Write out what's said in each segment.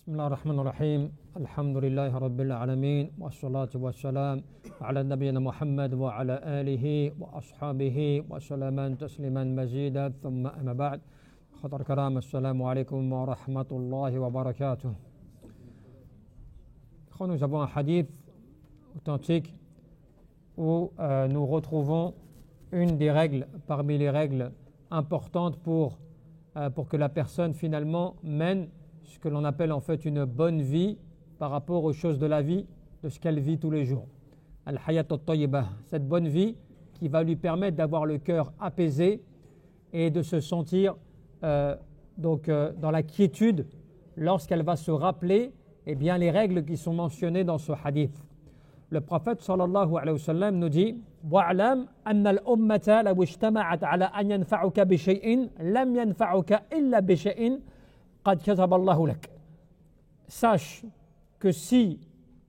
بسم الله الرحمن الرحيم الحمد لله رب العالمين والصلاة والسلام على نبينا محمد وعلى آله وأصحابه وسلم تسليما مزيدا ثم أما بعد خطر كرام السلام عليكم ورحمة الله وبركاته. Nous avons un hadith authentique où nous retrouvons une des règles parmi les règles importantes pour que la personne finalement mène ce que l'on appelle en fait une bonne vie par rapport aux choses de la vie, de ce qu'elle vit tous les jours. Al-Hayat al-Tayyibah, cette bonne vie qui va lui permettre d'avoir le cœur apaisé et de se sentir dans la quiétude lorsqu'elle va se rappeler bien, les règles qui sont mentionnées dans ce hadith. Le prophète sallallahu alayhi wa sallam nous dit وَاعْلَمْ أَنَّ الْأُمَّةَ لَوْ اجْتَمَعَتْ عَلَى أَنْ يَنْفَعُكَ بِشَيْءٍ لَمْ يَنْفَعُكَ إِلَّا بِشَيْءٍ قَدْ كَتَبَ اللَّهُ لَكَ. Sache que si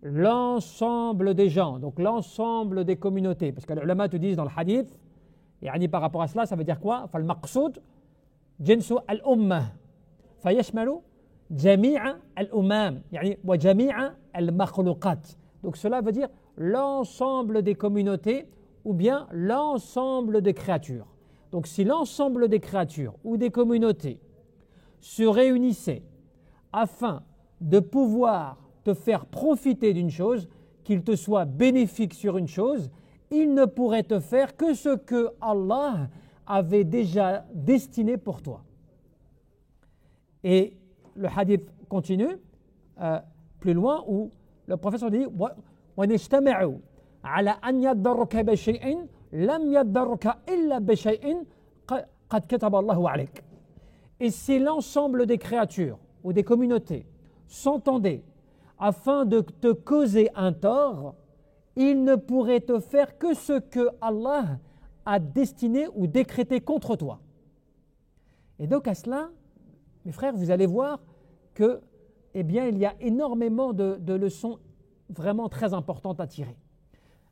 l'ensemble des gens, donc l'ensemble des communautés, parce que les ulama te disent dans le hadith, يعني par rapport à cela, ça veut dire quoi? فالمقصود جنس الأمة فيشمل جميع الأمم يعني وجميع المخلوقات. Donc cela veut dire l'ensemble des communautés ou bien l'ensemble des créatures. Donc si l'ensemble des créatures ou des communautés se réunissaient afin de pouvoir te faire profiter d'une chose, qu'il te soit bénéfique sur une chose, ils ne pourraient te faire que ce que Allah avait déjà destiné pour toi. Et le hadith continue plus loin où le professeur dit وَإِنِ اجْتَمَعُوا عَلَى أَنْ يَضَّرُّكَ بِشَيْءٍ لَمْ يَضَّرُّكَ إِلَّا بِشَيْءٍ قَدْ كَتَبَ اللَّهُ عَلَيْكَ. Et si l'ensemble des créatures ou des communautés s'entendaient afin de te causer un tort, ils ne pourraient te faire que ce que Allah a destiné ou décrété contre toi. Et donc à cela, mes frères, vous allez voir que, il y a énormément de leçons vraiment très importantes à tirer.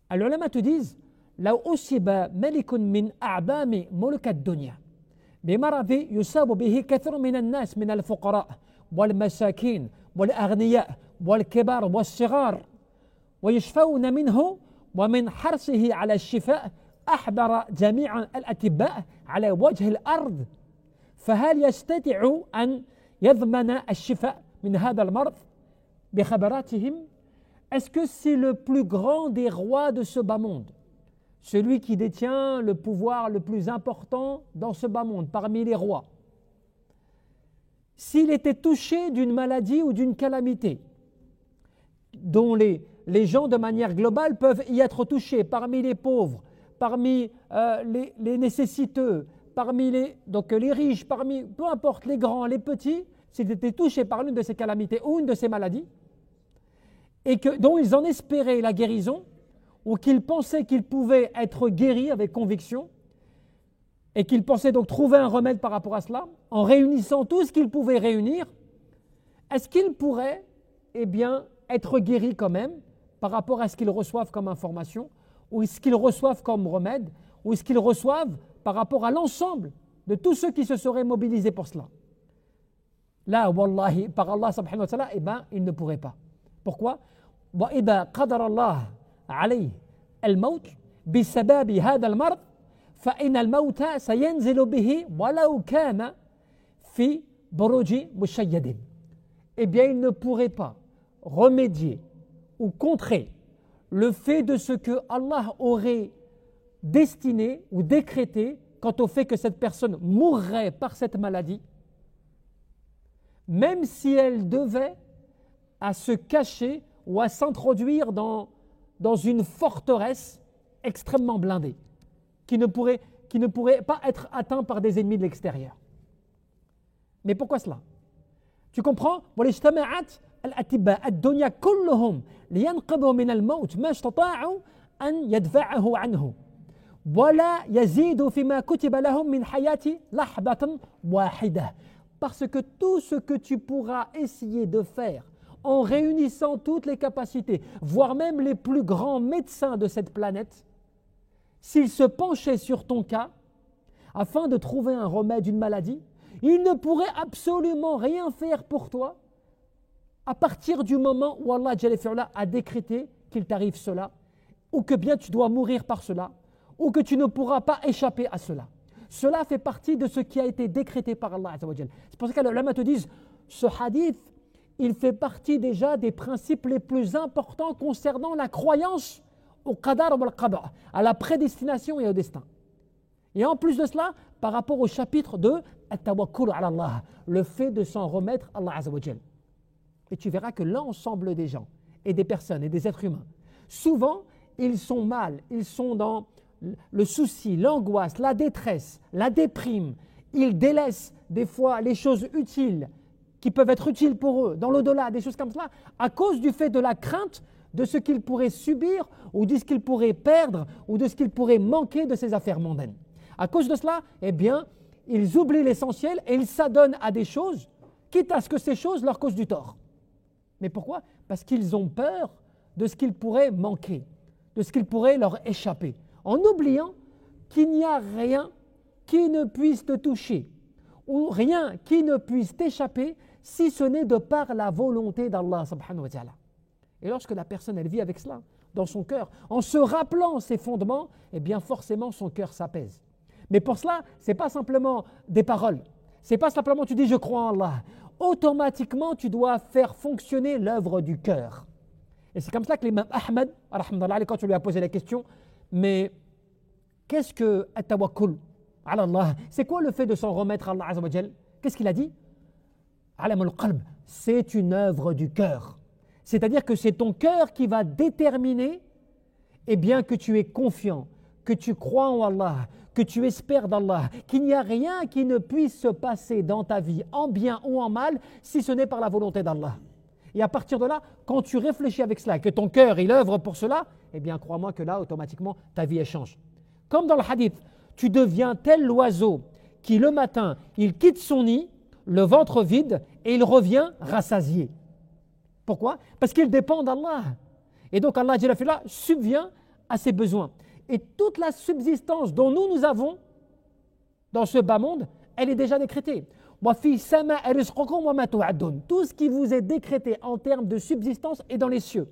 Alors, les ulama te disent لو أصيب ملك من أعظم ملك الدنيا بمرض يصاب به كثير من الناس من الفقراء والمساكين والأغنياء والكبار والصغار ويشفون منه ومن حرصه على الشفاء أحضر جميع الأطباء على وجه الأرض فهل يستطيع أن يضمن الشفاء من هذا المرض بخبراتهم؟ Est-ce que c'est le plus grand des rois de ce bas monde, celui qui détient le pouvoir le plus important dans ce bas monde, parmi les rois, s'il était touché d'une maladie ou d'une calamité, dont les gens de manière globale peuvent y être touchés, parmi les pauvres, parmi les nécessiteux, parmi les riches, parmi peu importe les grands, les petits, s'ils étaient touchés par l'une de ces calamités ou une de ces maladies, et dont ils en espéraient la guérison, ou qu'ils pensaient qu'ils pouvaient être guéris avec conviction, et qu'ils pensaient donc trouver un remède par rapport à cela, en réunissant tout ce qu'ils pouvaient réunir, est-ce qu'ils pourraient être guéris quand même par rapport à ce qu'ils reçoivent comme information, ou ce qu'ils reçoivent comme remède, ou ce qu'ils reçoivent par rapport à l'ensemble de tous ceux qui se seraient mobilisés pour cela? Là, wallahi, par Allah subhanahu wa ta'ala, ils ne pourraient pas. Pourquoi? وَإِذَا قَدَرَ اللَّهُ عَلَيْهِ الْمَوْتِ بِسَبَابِ هَذَا الْمَرْضِ فَإِنَّ الْمَوْتَ سَيَنْزِلُ بِهِ وَلَوْ كَانَ فِي بُرُوجِ مُشَيَّدٍ. Ils ne pourraient pas remédier ou contrer le fait de ce que Allah aurait destiné ou décrété quant au fait que cette personne mourrait par cette maladie, même si elle devait à se cacher ou à s'introduire dans une forteresse extrêmement blindée, qui ne pourrait pas être atteint par des ennemis de l'extérieur. Mais pourquoi cela? Tu comprends? والاجتماعات الأطباء الدنيا كلهم لينقذوا من الموت ما استطاعوا أن يدفعه عنه ولا يزيدوا فيما كتب لهم من حياة لحظة واحدة. Parce que tout ce que tu pourras essayer de faire en réunissant toutes les capacités, voire même les plus grands médecins de cette planète, s'ils se penchaient sur ton cas afin de trouver un remède d'une maladie, ils ne pourraient absolument rien faire pour toi à partir du moment où Allah Jalla fi'ala a décrété qu'il t'arrive cela, ou que bien tu dois mourir par cela, ou que tu ne pourras pas échapper à cela. Cela fait partie de ce qui a été décrété par Allah Azza wa Jal. C'est pour ça que les ulama te disent, ce hadith, il fait partie déjà des principes les plus importants concernant la croyance au qadar ou al qada, à la prédestination et au destin. Et en plus de cela, par rapport au chapitre de At-Tawakkul ala Allah, le fait de s'en remettre à Allah Azza wa Jal. Et tu verras que l'ensemble des gens et des personnes et des êtres humains, souvent, ils sont mal, ils sont dans le souci, l'angoisse, la détresse, la déprime. Ils délaissent des fois les choses utiles qui peuvent être utiles pour eux, dans l'au-delà, des choses comme cela, à cause du fait de la crainte de ce qu'ils pourraient subir ou de ce qu'ils pourraient perdre ou de ce qu'ils pourraient manquer de ces affaires mondaines. À cause de cela, eh bien, ils oublient l'essentiel et ils s'adonnent à des choses, quitte à ce que ces choses leur causent du tort. Mais pourquoi ? Parce qu'ils ont peur de ce qu'ils pourraient manquer, de ce qu'ils pourraient leur échapper, en oubliant qu'il n'y a rien qui ne puisse te toucher ou rien qui ne puisse t'échapper si ce n'est de par la volonté d'Allah subhanahu wa ta'ala. Et lorsque la personne elle vit avec cela dans son cœur, en se rappelant ses fondements, eh bien forcément son cœur s'apaise. Mais pour cela, ce n'est pas simplement des paroles, ce n'est pas simplement tu dis je crois en Allah. Automatiquement tu dois faire fonctionner l'œuvre du cœur. Et c'est comme ça que l'imam Ahmed, quand tu lui as posé la question, mais qu'est-ce que at-tawakkul ala Allah? C'est quoi le fait de s'en remettre à Allah Azza wa Jal? Qu'est-ce qu'il a dit? Alam al-qalb, c'est une œuvre du cœur. C'est-à-dire que c'est ton cœur qui va déterminer, eh bien, que tu es confiant, que tu crois en Allah, que tu espères d'Allah, qu'il n'y a rien qui ne puisse se passer dans ta vie, en bien ou en mal, si ce n'est par la volonté d'Allah. Et à partir de là, quand tu réfléchis avec cela, que ton cœur, il œuvre pour cela, eh bien, crois-moi que là, automatiquement, ta vie, elle change. Comme dans le hadith, tu deviens tel l'oiseau qui, le matin, il quitte son nid, le ventre vide, et il revient rassasié. Pourquoi ? Parce qu'il dépend d'Allah. Et donc, Allah Jalla fi'ala subvient à ses besoins. Et toute la subsistance dont nous avons dans ce bas monde, elle est déjà décrétée. Tout ce qui vous est décrété en termes de subsistance est dans les cieux.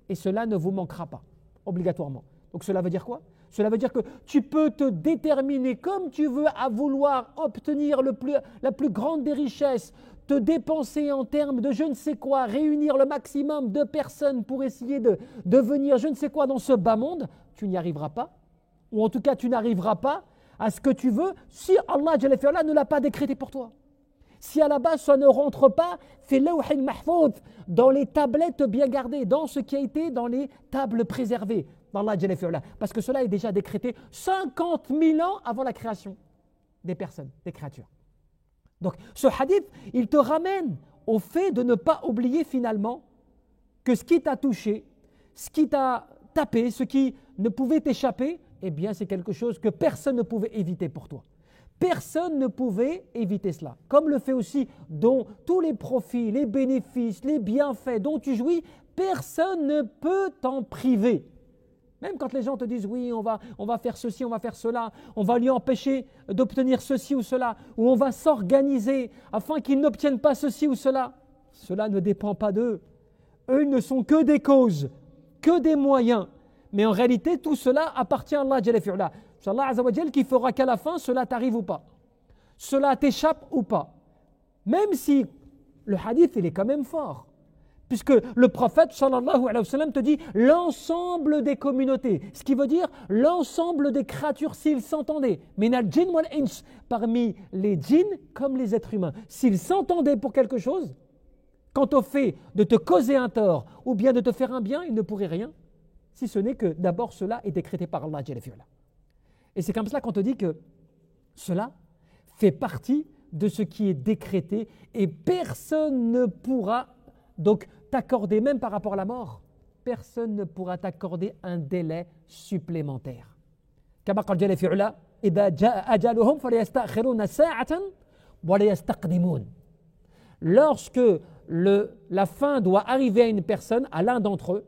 Et cela ne vous manquera pas, obligatoirement. Donc cela veut dire quoi ? Cela veut dire que tu peux te déterminer comme tu veux à vouloir obtenir la plus grande des richesses, te dépenser en termes de je ne sais quoi, réunir le maximum de personnes pour essayer de devenir je ne sais quoi dans ce bas monde, tu n'y arriveras pas. Ou en tout cas, tu n'arriveras pas à ce que tu veux si Allah Jalla fi'ala ne l'a pas décrété pour toi. Si à la base ça ne rentre pas, fais lawh mahfouz, dans les tablettes bien gardées, dans ce qui a été dans les tables préservées d'Allah Jalla fi'ala. Parce que cela est déjà décrété 50 000 ans avant la création des personnes, des créatures. Donc ce hadith, il te ramène au fait de ne pas oublier finalement que ce qui t'a touché, ce qui t'a tapé, ce qui ne pouvait t'échapper, eh bien c'est quelque chose que personne ne pouvait éviter pour toi. Personne ne pouvait éviter cela. Comme le fait aussi dont tous les profits, les bénéfices, les bienfaits dont tu jouis, personne ne peut t'en priver. Même quand les gens te disent oui, on va faire ceci, on va faire cela, on va lui empêcher d'obtenir ceci ou cela, ou on va s'organiser afin qu'ils n'obtiennent pas ceci ou cela. Cela ne dépend pas d'eux. Eux, ils ne sont que des causes, que des moyens. Mais en réalité, tout cela appartient à Allah Jalla fi'ala. C'est Allah Azza wa Jal qui fera qu'à la fin, cela t'arrive ou pas. Cela t'échappe ou pas. Même si le hadith, il est quand même fort. Puisque le prophète sallallahu alayhi wa sallam te dit l'ensemble des communautés, ce qui veut dire l'ensemble des créatures s'ils s'entendaient, minal jinn wal ins, parmi les djinns comme les êtres humains, s'ils s'entendaient pour quelque chose, quant au fait de te causer un tort ou bien de te faire un bien, ils ne pourraient rien, si ce n'est que d'abord cela est décrété par Allah Jalla fi'ala. Et c'est comme cela qu'on te dit que cela fait partie de ce qui est décrété et personne ne pourra donc t'accorder, même par rapport à la mort, personne ne pourra t'accorder un délai supplémentaire. Kama qala Jalla fi'ala, idha jaa ajaluhum falyastakhiruna sa'atan wa la yastaqdimun. Lorsque la fin doit arriver à une personne, à l'un d'entre eux,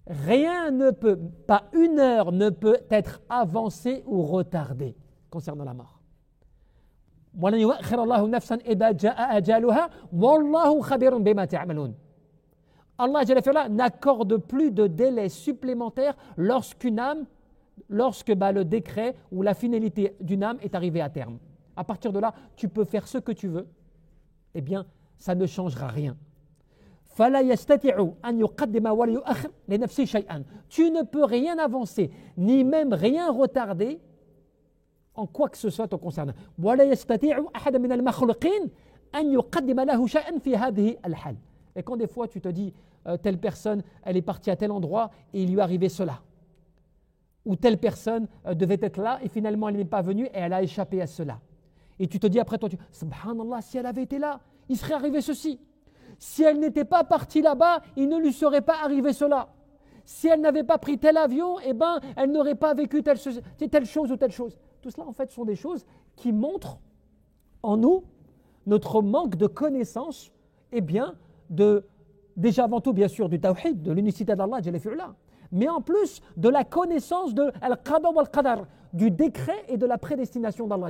rien ne peut, pas une heure ne peut être avancée ou retardée concernant la mort. وَلَنْ يُؤَخِّرَ اللَّهُ نَفْسًا إِذَا جَاءَ أَجَلُهَا وَاللَّهُ خَبِيرٌ بِمَا تَعْمَلُونَ. Allah Jalla fi'ala n'accorde plus de délai supplémentaire lorsque le décret ou la finalité d'une âme est arrivée à terme. À partir de là, tu peux faire ce que tu veux, eh bien, ça ne changera rien. فَلَا يَسْتَطِعُ أَنْ يُقَدِّمَ وَلَا يُؤَخِّرَ لِنَفْسِهِ شَيْئًا. Tu ne peux rien avancer, ni même rien retarder en quoi que ce soit te concernant. وَلَا يَسْتَطِعُ أَحَدٌ مِنَ الْمَخْلُوقِينَ أَنْ يُقَدِّمَ لَهُ شَيْئًا فِي هَذِهِ الْحَالِ. Et quand des fois tu te dis, telle personne, elle est partie à tel endroit et il lui est arrivé cela. Ou telle personne devait être là et finalement elle n'est pas venue et elle a échappé à cela. Et tu te dis après toi, subhanallah, si elle avait été là, il serait arrivé ceci. Si elle n'était pas partie là-bas, il ne lui serait pas arrivé cela. Si elle n'avait pas pris tel avion, eh ben, elle n'aurait pas vécu telle chose ou telle chose. Tout cela, en fait, sont des choses qui montrent en nous notre manque de connaissance, eh bien, déjà avant tout, bien sûr, du tawhid, de l'unicité d'Allah, mais en plus de la connaissance de al-qada wal-qadar, du décret et de la prédestination d'Allah.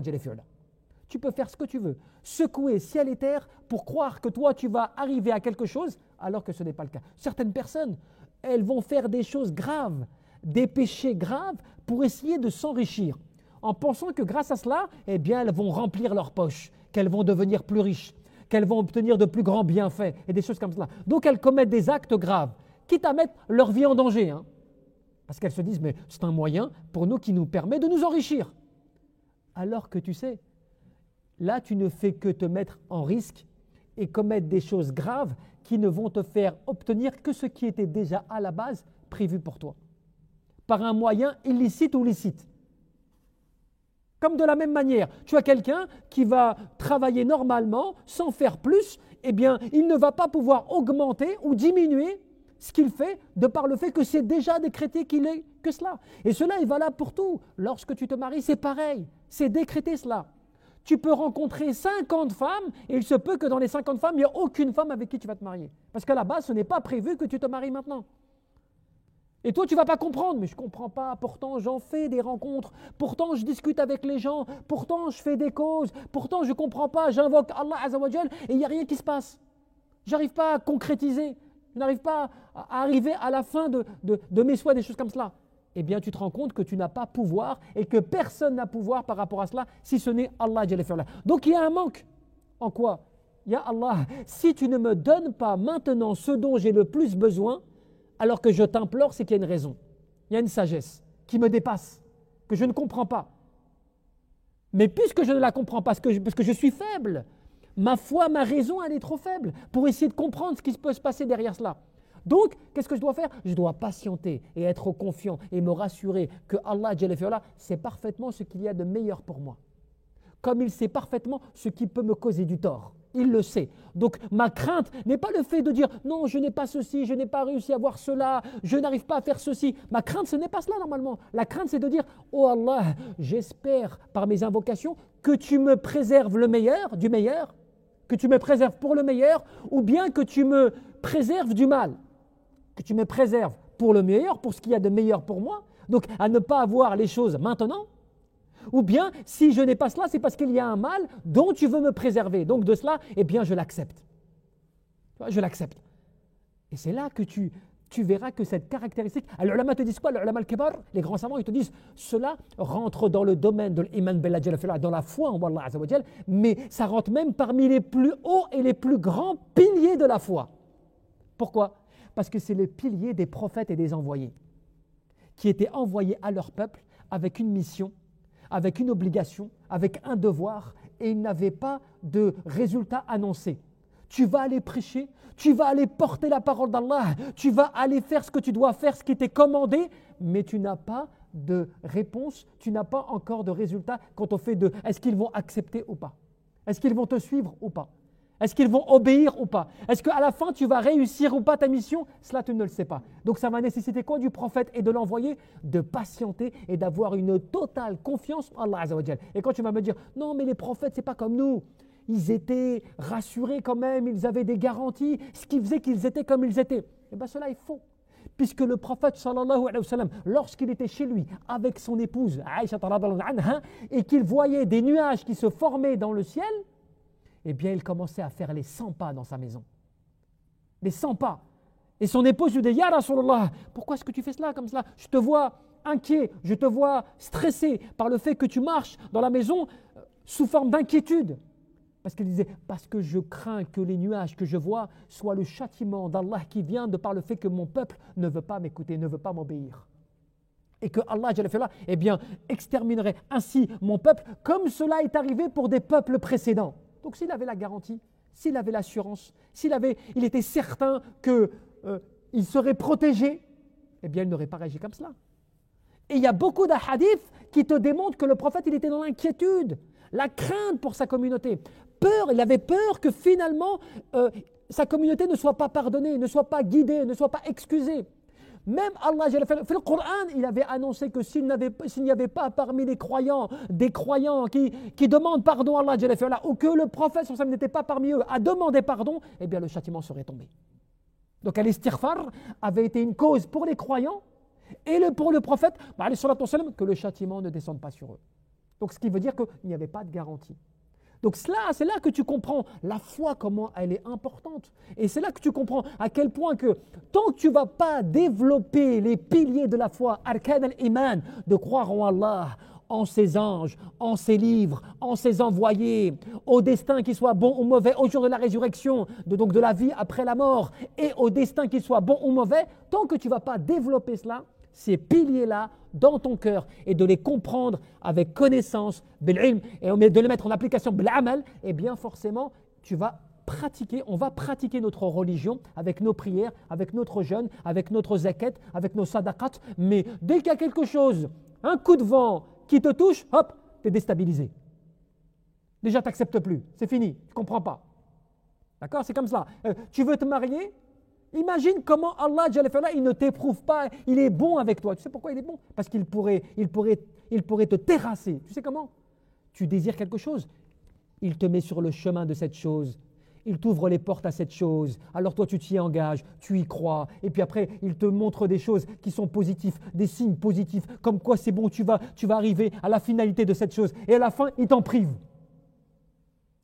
Tu peux faire ce que tu veux, secouer ciel et terre pour croire que toi tu vas arriver à quelque chose alors que ce n'est pas le cas. Certaines personnes, elles vont faire des choses graves, des péchés graves pour essayer de s'enrichir en pensant que grâce à cela, eh bien, elles vont remplir leurs poches, qu'elles vont devenir plus riches, qu'elles vont obtenir de plus grands bienfaits et des choses comme cela. Donc elles commettent des actes graves, quitte à mettre leur vie en danger, parce qu'elles se disent mais c'est un moyen pour nous qui nous permet de nous enrichir. Alors que tu sais, là, tu ne fais que te mettre en risque et commettre des choses graves qui ne vont te faire obtenir que ce qui était déjà à la base prévu pour toi, par un moyen illicite ou licite. Comme de la même manière, tu as quelqu'un qui va travailler normalement sans faire plus, eh bien, il ne va pas pouvoir augmenter ou diminuer ce qu'il fait de par le fait que c'est déjà décrété qu'il est que cela. Et cela est valable pour tout. Lorsque tu te maries, c'est pareil, c'est décrété cela. Tu peux rencontrer 50 femmes et il se peut que dans les 50 femmes, il n'y a aucune femme avec qui tu vas te marier. Parce qu'à la base, ce n'est pas prévu que tu te maries maintenant. Et toi, tu ne vas pas comprendre. Mais je ne comprends pas. Pourtant, j'en fais des rencontres. Pourtant, je discute avec les gens. Pourtant, je fais des causes. Pourtant, je ne comprends pas. J'invoque Allah Azza wa Jal et il n'y a rien qui se passe. Je n'arrive pas à concrétiser. Je n'arrive pas à arriver à la fin de mes souhaits, des choses comme cela. Eh bien, tu te rends compte que tu n'as pas pouvoir et que personne n'a pouvoir par rapport à cela, si ce n'est Allah Jalla fi'ala. Donc, il y a un manque. En quoi? Ya Allah, si tu ne me donnes pas maintenant ce dont j'ai le plus besoin, alors que je t'implore, c'est qu'il y a une raison. Il y a une sagesse qui me dépasse, que je ne comprends pas. Mais puisque je ne la comprends pas, parce que je suis faible, ma foi, ma raison, elle est trop faible pour essayer de comprendre ce qui peut se passer derrière cela. Donc, qu'est-ce que je dois faire? Je dois patienter et être confiant et me rassurer que Allah Jalla fi'ala sait parfaitement ce qu'il y a de meilleur pour moi. Comme il sait parfaitement ce qui peut me causer du tort. Il le sait. Donc, ma crainte n'est pas le fait de dire non, je n'ai pas ceci, je n'ai pas réussi à avoir cela, je n'arrive pas à faire ceci. Ma crainte, ce n'est pas cela normalement. La crainte, c'est de dire oh Allah, j'espère par mes invocations que tu me préserves le meilleur, du meilleur, que tu me préserves pour le meilleur, ou bien que tu me préserves du mal. Que tu me préserves pour le meilleur, pour ce qu'il y a de meilleur pour moi, donc à ne pas avoir les choses maintenant, ou bien si je n'ai pas cela, c'est parce qu'il y a un mal dont tu veux me préserver, donc de cela, eh bien je l'accepte. Je l'accepte. Et c'est là que tu verras que cette caractéristique, les ulama te disent quoi? Les ulama al-kibar, les grands savants, ils te disent cela rentre dans le domaine de l'iman billah jalla fi'ala, dans la foi en Allah azza wa jal, mais ça rentre même parmi les plus hauts et les plus grands piliers de la foi. Pourquoi? Parce que c'est le pilier des prophètes et des envoyés qui étaient envoyés à leur peuple avec une mission, avec une obligation, avec un devoir, et ils n'avaient pas de résultat annoncé. Tu vas aller prêcher, tu vas aller porter la parole d'Allah, tu vas aller faire ce que tu dois faire, ce qui t'est commandé, mais tu n'as pas de réponse, tu n'as pas encore de résultat quant au fait de est-ce qu'ils vont accepter ou pas, est-ce qu'ils vont te suivre ou pas. Est-ce qu'ils vont obéir ou pas? Est-ce qu'à la fin, tu vas réussir ou pas ta mission? Cela, tu ne le sais pas. Donc, ça va nécessiter quoi du prophète et de l'envoyé? De patienter et d'avoir une totale confiance en Allah Azza wa Jal. Et quand tu vas me dire, non, mais les prophètes, c'est pas comme nous. Ils étaient rassurés quand même, ils avaient des garanties, ce qui faisait qu'ils étaient comme ils étaient. Eh bien, cela est faux. puisque le prophète sallallahu alayhi wa sallam, lorsqu'il était chez lui avec son épouse Aïcha radhiyallahu anha, et qu'il voyait des nuages qui se formaient dans le ciel, eh bien il commençait à faire les 100 pas dans sa maison. Les 100 pas. Et son épouse lui dit, Ya Rasulallah, pourquoi est-ce que tu fais cela comme cela? Je te vois inquiet, je te vois stressé par le fait que tu marches dans la maison sous forme d'inquiétude. Parce qu'il disait, parce que je crains que les nuages que je vois soient le châtiment d'Allah qui vient de par le fait que mon peuple ne veut pas m'écouter, ne veut pas m'obéir. Et que Allah, eh bien, exterminerait ainsi mon peuple, comme cela est arrivé pour des peuples précédents. Donc s'il avait la garantie, s'il avait l'assurance, il était certain qu'il serait protégé, eh bien il n'aurait pas réagi comme cela. Et il y a beaucoup d'ahadiths qui te démontrent que le prophète, il était dans l'inquiétude, la crainte pour sa communauté. Il avait peur que finalement sa communauté ne soit pas pardonnée, ne soit pas guidée, ne soit pas excusée. Même Allah, dans le Coran, il avait annoncé que s'il n'y avait pas parmi les croyants des croyants qui demandent pardon à Allah, ou que le prophète n'était pas parmi eux à demander pardon, eh bien le châtiment serait tombé. Donc al-istighfar avait été une cause pour les croyants et pour le prophète, que le châtiment ne descende pas sur eux. Donc ce qui veut dire qu'il n'y avait pas de garantie. Donc c'est là que tu comprends la foi, comment elle est importante. Et c'est là que tu comprends à quel point que tant que tu ne vas pas développer les piliers de la foi, arkan al-iman, de croire en Allah, en ses anges, en ses livres, en ses envoyés, au destin qui soit bon ou mauvais, au jour de la résurrection, donc de la vie après la mort, et au destin qui soit bon ou mauvais, tant que tu ne vas pas développer cela, ces piliers-là dans ton cœur et de les comprendre avec connaissance, bil-ilm, et de les mettre en application, bil-amal, eh bien forcément, on va pratiquer notre religion avec nos prières, avec notre jeûne, avec notre zakat, avec nos sadaqat, mais dès qu'il y a quelque chose, un coup de vent qui te touche, hop, tu es déstabilisé. Déjà, tu n'acceptes plus, c'est fini, tu ne comprends pas. D'accord, c'est comme ça. Tu veux te marier? Imagine comment Allah, il ne t'éprouve pas, il est bon avec toi. Tu sais pourquoi il est bon? Parce qu'il pourrait te terrasser. Tu sais comment? Tu désires quelque chose, il te met sur le chemin de cette chose, il t'ouvre les portes à cette chose, alors toi tu t'y engages, tu y crois, et puis après il te montre des choses qui sont positives, des signes positifs, comme quoi c'est bon, tu vas arriver à la finalité de cette chose, et à la fin il t'en prive.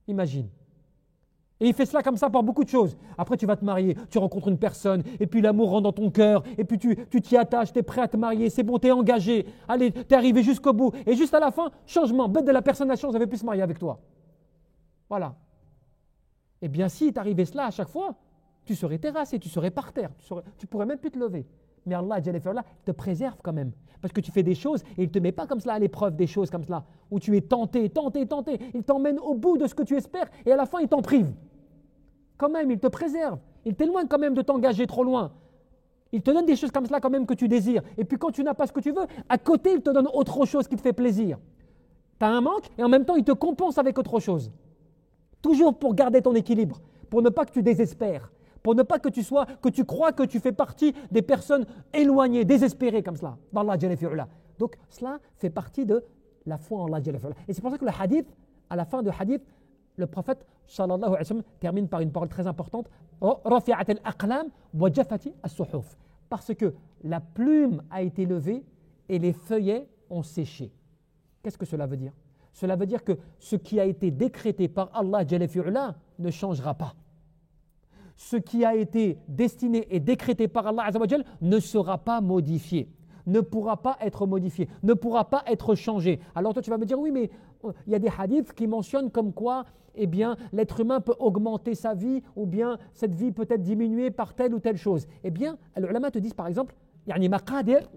Imagine. Et il fait cela comme ça par beaucoup de choses. Après, tu vas te marier, tu rencontres une personne, et puis l'amour rentre dans ton cœur, et puis tu t'y attaches, tu es prêt à te marier, c'est bon, tu es engagé, allez, tu es arrivé jusqu'au bout. Et juste à la fin, changement, bête de la personne a chance, elle ne veut plus se marier avec toi. Voilà. Eh bien, si t'arrivait cela à chaque fois, tu serais terrassé, tu serais par terre, tu pourrais même plus te lever. Mais Allah te préserve quand même. Parce que tu fais des choses et il ne te met pas comme cela à l'épreuve des choses comme cela, où tu es tenté. Il t'emmène au bout de ce que tu espères et à la fin, il t'en prive. Quand même, il te préserve. Il t'éloigne quand même de t'engager trop loin. Il te donne des choses comme cela quand même que tu désires. Et puis quand tu n'as pas ce que tu veux, à côté, il te donne autre chose qui te fait plaisir. Tu as un manque et en même temps, il te compense avec autre chose. Toujours pour garder ton équilibre, pour ne pas que tu désespères, pour ne pas que tu crois que tu fais partie des personnes éloignées, désespérées comme cela. d'Allah Jalla fi'ula. Donc cela fait partie de la foi en Allah Jalla fi'ula. Et c'est pour ça que le hadith, à la fin du hadith, le prophète sallallahu alayhi wa sallam termine par une parole très importante, rafi'at al-aqlam wa jafati as-suhuf, parce que la plume a été levée et les feuillets ont séché. Qu'est-ce que cela veut dire? Cela veut dire que ce qui a été décrété par Allah Jalla fi'ula ne changera pas. Ce qui a été destiné et décrété par Allah Azza wa Jal ne sera pas modifié, ne pourra pas être modifié, ne pourra pas être changé. Alors toi tu vas me dire oui mais il y a des hadiths qui mentionnent comme quoi eh bien l'être humain peut augmenter sa vie ou bien cette vie peut être diminuée par telle ou telle chose. Eh bien les ulama te disent par exemple يعني مقادير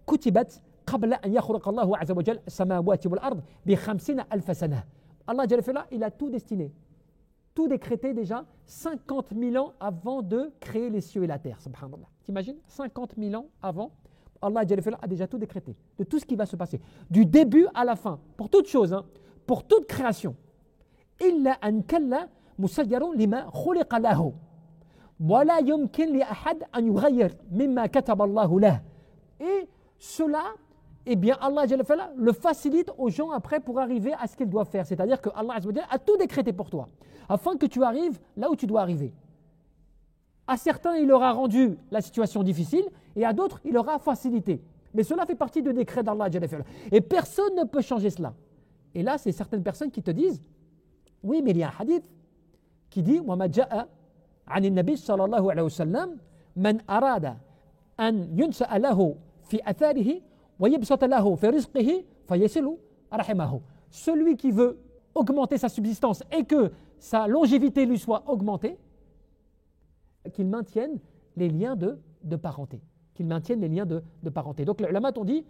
كتبت قبل أن يخلق الله عز وجل السماوات والأرض ب50,000 سنة. Allah Jalla fi'ala, il a tout destiné, tout décrété déjà 50 000 ans avant de créer les cieux et la terre. Subhanallah. T'imagines 50 000 ans avant, Allah Jalla fi'ala a déjà tout décrété, de tout ce qui va se passer, du début à la fin, pour toute chose, pour toute création. إلا أن كلا مسير لما خلق له ولا يمكن لأحد أن يغير مما كتب الله له. Et cela, eh bien Allah Jalla fi'ala le facilite aux gens après pour arriver à ce qu'ils doivent faire. C'est-à-dire que Allah Azza wa Jalla a tout décrété pour toi, afin que tu arrives là où tu dois arriver. À certains, il leur a rendu la situation difficile, et à d'autres, il aura facilité. Mais cela fait partie du décret d'Allah. Et personne ne peut changer cela. Et là, c'est certaines personnes qui te disent, oui, mais il y a un hadith qui dit, وَمَا جَاءَ عَنِ النَّبِيِّ صلى الله عليه وسلم مَنْ أَرَادَ أَنْ يُنْسَأَ لَهُ في أثاره ويبسط له في رزقه فيصل رحمه. Celui qui veut augmenter sa subsistance et que sa longévité lui soit augmentée, qu'il maintienne les liens de parenté. Qu'il maintienne les liens de parenté. Donc les ulama t'ont dit,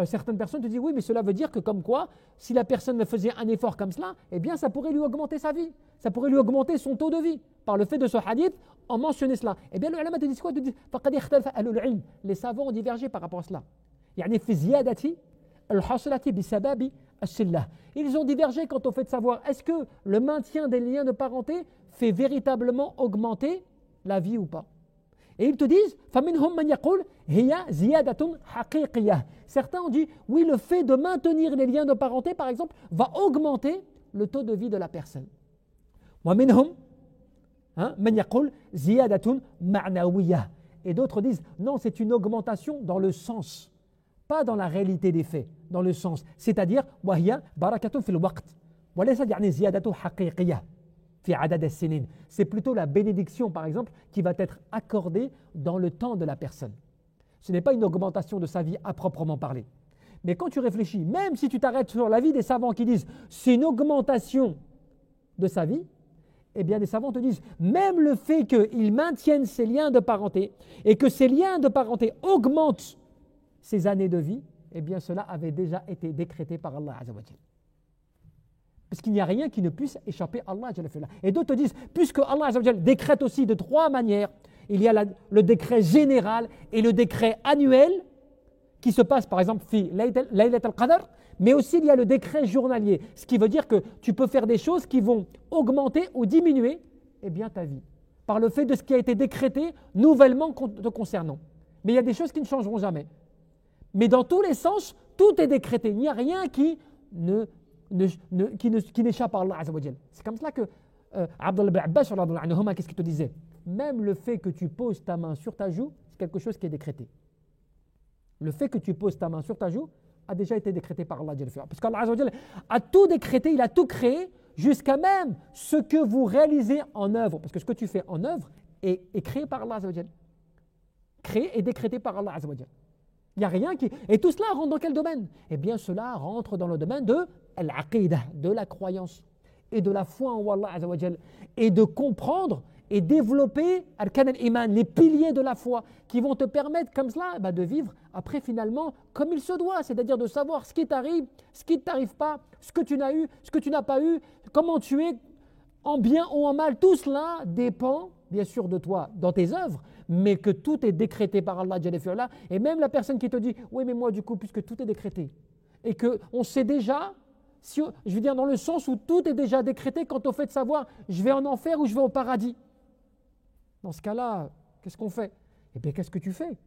certaines personnes te disent oui, mais cela veut dire que comme quoi, si la personne faisait un effort comme cela, eh bien ça pourrait lui augmenter sa vie, ça pourrait lui augmenter son taux de vie. Par le fait de ce hadith, on mentionnait cela. Eh bien les ulama te disent quoi? Les savants ont divergé par rapport à cela. Ils ont divergé quant au fait de savoir est-ce que le maintien des liens de parenté fait véritablement augmenter la vie ou pas. Et ils te disent certains ont dit oui, le fait de maintenir les liens de parenté par exemple va augmenter le taux de vie de la personne. Et d'autres disent non, c'est une augmentation dans le sens, pas dans la réalité des faits, dans le sens, c'est-à-dire c'est plutôt la bénédiction par exemple qui va être accordée dans le temps de la personne. Ce n'est pas une augmentation de sa vie à proprement parler. Mais quand tu réfléchis, même si tu t'arrêtes sur l'avis des savants qui disent c'est une augmentation de sa vie, eh bien les savants te disent même le fait qu'ils maintiennent ces liens de parenté et que ces liens de parenté augmentent ses années de vie, eh bien cela avait déjà été décrété par Allah Azza wa Jalla. Parce qu'il n'y a rien qui ne puisse échapper à Allah. Et d'autres disent, puisque Allah décrète aussi de trois manières, il y a le décret général et le décret annuel, qui se passe par exemple, Laylat al-Qadr, mais aussi il y a le décret journalier, ce qui veut dire que tu peux faire des choses qui vont augmenter ou diminuer ta vie, par le fait de ce qui a été décrété nouvellement te concernant. Mais il y a des choses qui ne changeront jamais. Mais dans tous les sens, tout est décrété. Il n'y a rien qui n'échappe à Allah Azza wa Jal. C'est comme cela que Abdullah ibn Abbas, qu'est-ce qu'il te disait? Même le fait que tu poses ta main sur ta joue, c'est quelque chose qui est décrété. Le fait que tu poses ta main sur ta joue a déjà été décrété par Allah. Parce qu'Allah Azza wa Jal a tout décrété, il a tout créé, jusqu'à même ce que vous réalisez en œuvre. Parce que ce que tu fais en œuvre est créé par Allah Azza wa Jal. Créé et décrété par Allah Azza wa Jal. Il n'y a rien qui... Et tout cela rentre dans quel domaine? Eh bien, cela rentre dans le domaine de l'aqidah, de la croyance et de la foi en Allah Azza wa Jal, et de comprendre et développer arkan al-iman, les piliers de la foi qui vont te permettre comme cela de vivre après finalement comme il se doit, c'est-à-dire de savoir ce qui t'arrive, ce qui ne t'arrive pas, ce que tu n'as eu, ce que tu n'as pas eu, comment tu es en bien ou en mal. Tout cela dépend bien sûr de toi dans tes œuvres, mais que tout est décrété par Allah Jalla fi'ala. Et même la personne qui te dit oui mais moi du coup puisque tout est décrété et qu'on sait déjà, je veux dire dans le sens où tout est déjà décrété quant au fait de savoir je vais en enfer ou je vais au paradis. Dans ce cas-là, qu'est-ce qu'on fait? Eh bien qu'est-ce que tu fais?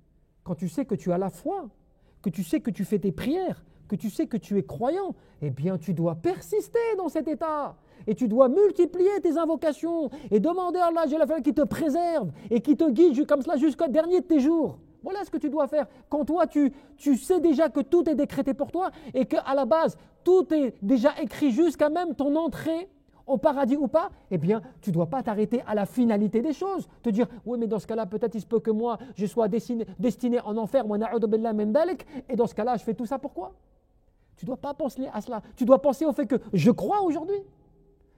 Quand tu sais que tu as la foi, que tu sais que tu fais tes prières, que tu sais que tu es croyant, eh bien tu dois persister dans cet état. Et tu dois multiplier tes invocations et demander à Allah Jalla fi'ala qui te préserve et qui te guide comme cela jusqu'au dernier de tes jours. Voilà ce que tu dois faire. Quand toi, tu sais déjà que tout est décrété pour toi et qu'à la base, tout est déjà écrit jusqu'à même ton entrée au paradis ou pas, eh bien, tu ne dois pas t'arrêter à la finalité des choses. Te dire, oui, mais dans ce cas-là, peut-être il se peut que moi, je sois destiné en enfer, et dans ce cas-là, je fais tout ça pourquoi? Tu ne dois pas penser à cela. Tu dois penser au fait que je crois aujourd'hui.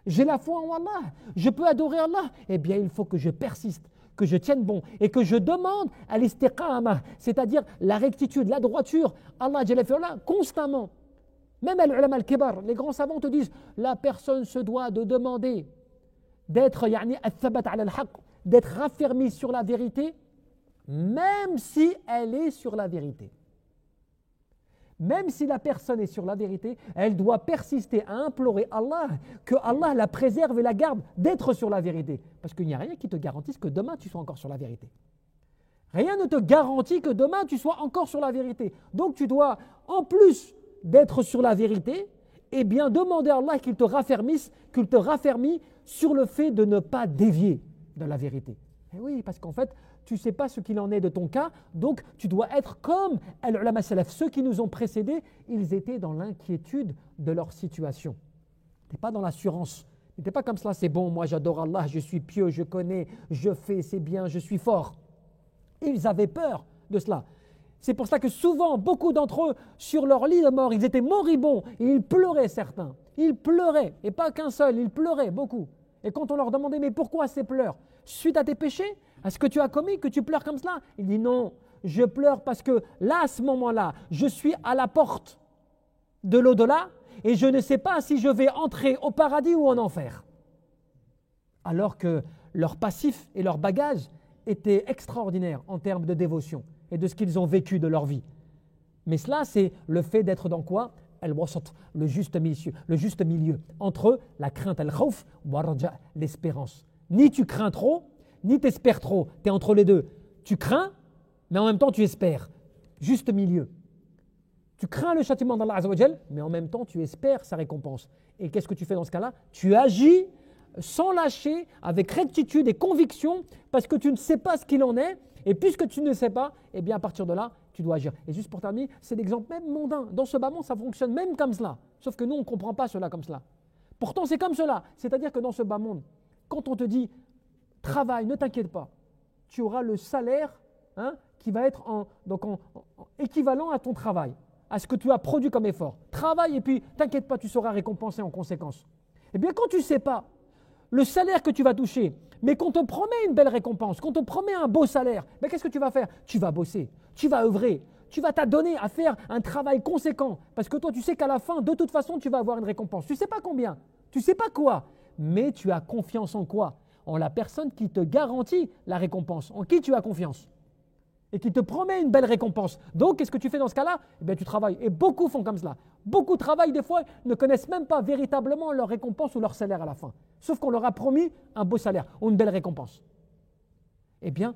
J'ai la foi en Allah. Je peux adorer Allah. Eh bien, il faut que je persiste, que je tienne bon et que je demande à l'istiqama, c'est-à-dire la rectitude, la droiture. Allah Jalla fi'ala, constamment. Même al-ulama al-kibar, les grands savants te disent, la personne se doit de demander d'être d'être raffermie sur la vérité, même si elle est sur la vérité. Même si la personne est sur la vérité, elle doit persister à implorer Allah, que Allah la préserve et la garde d'être sur la vérité. Parce qu'il n'y a rien qui te garantisse que demain tu sois encore sur la vérité. Rien ne te garantit que demain tu sois encore sur la vérité. Donc tu dois, en plus d'être sur la vérité, eh bien demander à Allah qu'il te raffermisse sur le fait de ne pas dévier de la vérité. Et oui, parce qu'en fait, tu ne sais pas ce qu'il en est de ton cas, donc tu dois être comme al-ulama salaf. Ceux qui nous ont précédés, ils étaient dans l'inquiétude de leur situation. Tu n'es pas dans l'assurance. Tu n'étais pas comme cela, c'est bon, moi j'adore Allah, je suis pieux, je connais, je fais, c'est bien, je suis fort. Ils avaient peur de cela. C'est pour cela que souvent, beaucoup d'entre eux, sur leur lit de mort, ils étaient moribonds et ils pleuraient certains. Ils pleuraient, et pas qu'un seul, ils pleuraient beaucoup. Et quand on leur demandait, mais pourquoi ces pleurs? Suite à tes péchés? À ce que tu as commis, que tu pleures comme cela? Il dit non, je pleure parce que là, à ce moment-là, je suis à la porte de l'au-delà et je ne sais pas si je vais entrer au paradis ou en enfer. Alors que leur passif et leur bagage étaient extraordinaires en termes de dévotion et de ce qu'ils ont vécu de leur vie. Mais cela, c'est le fait d'être dans quoi? Le juste milieu entre la crainte, al-khawf, l'espérance. Ni tu crains trop, ni tu espères trop. Tu es entre les deux. Tu crains, mais en même temps tu espères. Juste milieu. Tu crains le châtiment d'Allah Azza wa Jal, mais en même temps tu espères sa récompense. Et qu'est-ce que tu fais dans ce cas-là? Tu agis sans lâcher, avec rectitude et conviction, parce que tu ne sais pas ce qu'il en est. Et puisque tu ne sais pas, eh bien à partir de là, tu dois agir. Et juste pour terminer, c'est l'exemple même mondain. Dans ce bas monde, ça fonctionne même comme cela. Sauf que nous, on ne comprend pas cela comme cela. Pourtant, c'est comme cela. C'est-à-dire que dans ce bas monde, quand on te dit travaille, ne t'inquiète pas, tu auras le salaire qui va être équivalent à ton travail, à ce que tu as produit comme effort. Travaille et puis, t'inquiète pas, tu seras récompensé en conséquence. Eh bien, quand tu ne sais pas le salaire que tu vas toucher, mais qu'on te promet une belle récompense, qu'on te promet un beau salaire, mais qu'est-ce que tu vas faire? Tu vas bosser, tu vas œuvrer, tu vas t'adonner à faire un travail conséquent, parce que toi, tu sais qu'à la fin, de toute façon, tu vas avoir une récompense. Tu ne sais pas combien, tu ne sais pas quoi, mais tu as confiance en quoi? En la personne qui te garantit la récompense, en qui tu as confiance et qui te promet une belle récompense. Donc, qu'est-ce que tu fais dans ce cas-là? Eh bien, tu travailles. Et beaucoup font comme cela. Beaucoup travaillent des fois, ne connaissent même pas véritablement leur récompense ou leur salaire à la fin. Sauf qu'on leur a promis un beau salaire ou une belle récompense. Eh bien,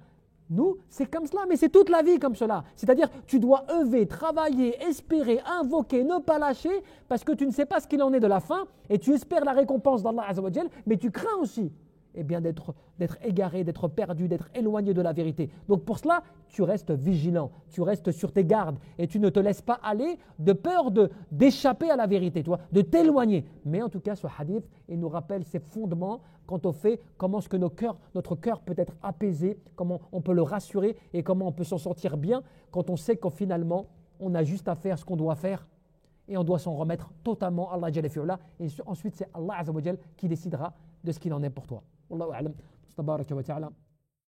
nous, c'est comme cela, mais c'est toute la vie comme cela. C'est-à-dire, tu dois œuvrer, travailler, espérer, invoquer, ne pas lâcher, parce que tu ne sais pas ce qu'il en est de la fin, et tu espères la récompense d'Allah Azza wa Jal, mais tu crains aussi d'être égaré, d'être perdu, d'être éloigné de la vérité. Donc pour cela, tu restes vigilant, tu restes sur tes gardes et tu ne te laisses pas aller de peur d'échapper à la vérité, de t'éloigner. Mais en tout cas, ce hadith, il nous rappelle ses fondements quant au fait comment est-ce que notre cœur peut être apaisé, comment on peut le rassurer et comment on peut s'en sortir bien quand on sait qu'en finalement, on a juste à faire ce qu'on doit faire et on doit s'en remettre totalement à Allah Jalla fi'ala. Et ensuite, c'est Allah Azza wa Jal qui décidera de ce qu'il en est pour toi. والله أعلم. تبارك وتعالى